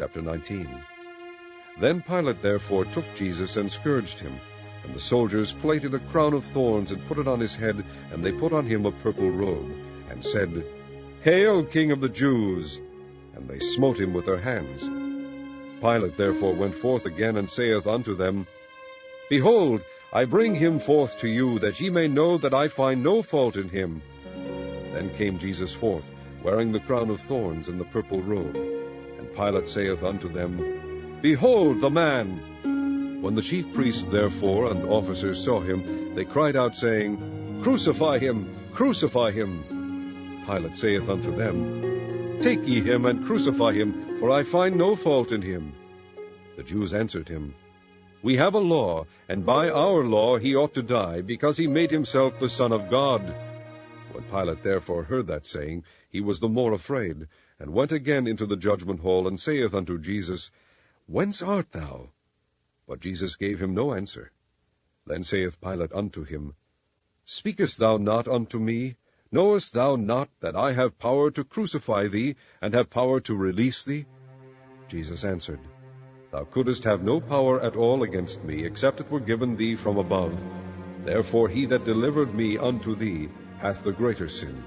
Chapter 19. Then Pilate therefore took Jesus and scourged him. And the soldiers plaited a crown of thorns and put it on his head, and they put on him a purple robe, and said, Hail, King of the Jews! And they smote him with their hands. Pilate therefore went forth again, and saith unto them, Behold, I bring him forth to you, that ye may know that I find no fault in him. Then came Jesus forth, wearing the crown of thorns and the purple robe. And Pilate saith unto them, Behold the man! When the chief priests therefore and officers saw him, they cried out, saying, Crucify him! Crucify him! Pilate saith unto them, Take ye him, and crucify him, for I find no fault in him. The Jews answered him, We have a law, and by our law he ought to die, because he made himself the Son of God. When Pilate therefore heard that saying, he was the more afraid, and went again into the judgment hall, and saith unto Jesus, Whence art thou? But Jesus gave him no answer. Then saith Pilate unto him, Speakest thou not unto me? Knowest thou not that I have power to crucify thee, and have power to release thee? Jesus answered, Thou couldest have no power at all against me, except it were given thee from above. Therefore he that delivered me unto thee hath the greater sin.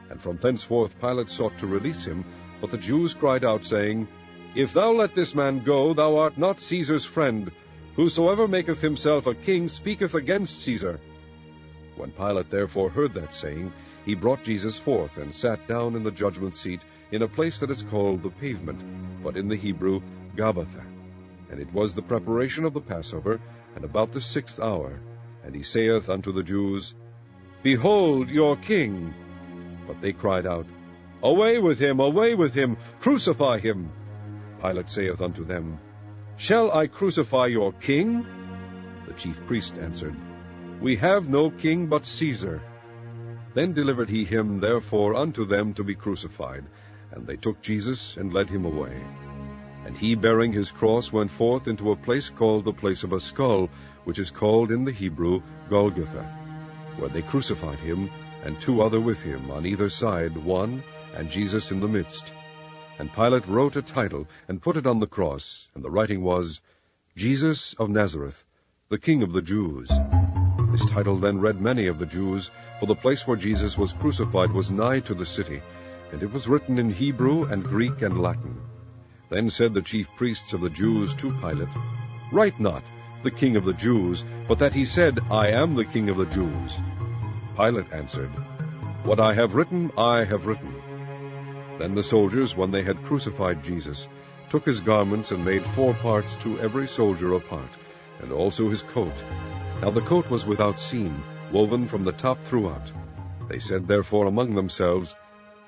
And from thenceforth Pilate sought to release him, but the Jews cried out, saying, If thou let this man go, thou art not Caesar's friend. Whosoever maketh himself a king speaketh against Caesar. When Pilate therefore heard that saying, he brought Jesus forth, and sat down in the judgment seat, in a place that is called the Pavement, but in the Hebrew Gabbatha. And it was the preparation of the Passover, and about the 6th hour. And he saith unto the Jews, Behold your king! But they cried out, Away with him, crucify him! Pilate saith unto them, Shall I crucify your king? The chief priest answered, We have no king but Caesar. Then delivered he him therefore unto them to be crucified. And they took Jesus, and led him away. And he, bearing his cross, went forth into a place called the place of a skull, which is called in the Hebrew Golgotha, where they crucified him, and 2 other with him, on either side, one, and Jesus in the midst. And Pilate wrote a title, and put it on the cross, and the writing was, Jesus of Nazareth, the King of the Jews. This title then read many of the Jews, for the place where Jesus was crucified was nigh to the city, and it was written in Hebrew and Greek and Latin. Then said the chief priests of the Jews to Pilate, Write not, the King of the Jews, but that he said, I am the King of the Jews. Pilate answered, What I have written, I have written. Then the soldiers, when they had crucified Jesus, took his garments, and made 4 parts to every soldier a part, and also his coat. Now the coat was without seam, woven from the top throughout. They said therefore among themselves,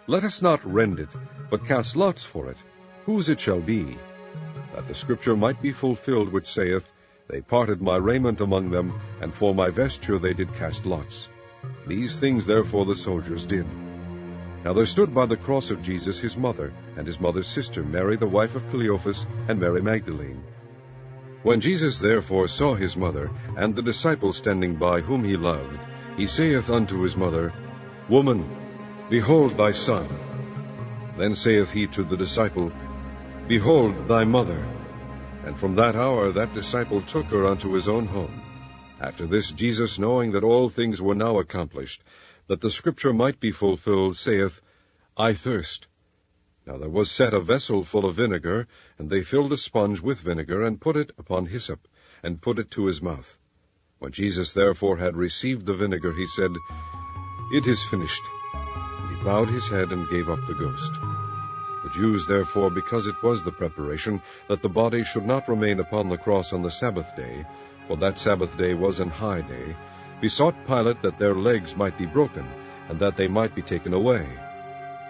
Let us not rend it, but cast lots for it, whose it shall be, that the scripture might be fulfilled, which saith, They parted my raiment among them, and for my vesture they did cast lots. These things therefore the soldiers did. Now there stood by the cross of Jesus his mother, and his mother's sister, Mary the wife of Cleophas, and Mary Magdalene. When Jesus therefore saw his mother, and the disciple standing by whom he loved, he saith unto his mother, Woman, behold thy son. Then saith he to the disciple, Behold thy mother. And from that hour that disciple took her unto his own home. After this Jesus, knowing that all things were now accomplished, that the scripture might be fulfilled, saith, I thirst. Now there was set a vessel full of vinegar, and they filled a sponge with vinegar, and put it upon hyssop, and put it to his mouth. When Jesus therefore had received the vinegar, he said, It is finished. And he bowed his head, and gave up the ghost. The Jews therefore, because it was the preparation, that the body should not remain upon the cross on the Sabbath day, for that Sabbath day was an high day, besought Pilate that their legs might be broken, and that they might be taken away.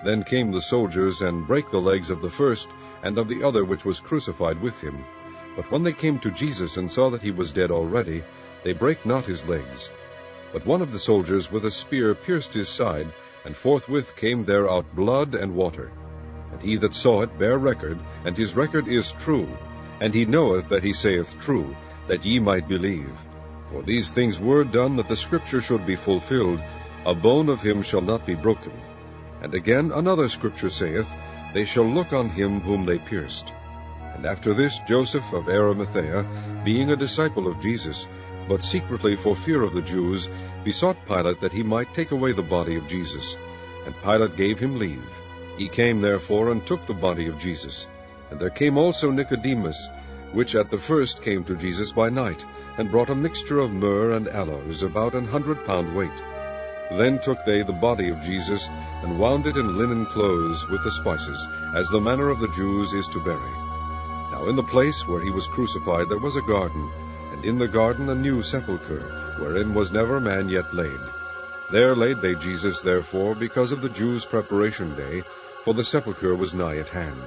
Then came the soldiers, and brake the legs of the first, and of the other which was crucified with him. But when they came to Jesus, and saw that he was dead already, they brake not his legs. But one of the soldiers with a spear pierced his side, and forthwith came there out blood and water. And he that saw it bare record, and his record is true. And he knoweth that he saith true, that ye might believe. For these things were done, that the scripture should be fulfilled, A bone of him shall not be broken. And again another scripture saith, they shall look on him whom they pierced. And after this Joseph of Arimathea, being a disciple of Jesus, but secretly for fear of the Jews, besought Pilate that he might take away the body of Jesus. And Pilate gave him leave. He came therefore and took the body of Jesus. And there came also Nicodemus, which at the first came to Jesus by night, and brought a mixture of myrrh and aloes, about 100 pound weight. Then took they the body of Jesus, and wound it in linen clothes with the spices, as the manner of the Jews is to bury. Now in the place where he was crucified there was a garden, and in the garden a new sepulchre, wherein was never man yet laid. There laid they Jesus therefore, because of the Jews' preparation day, for the sepulchre was nigh at hand.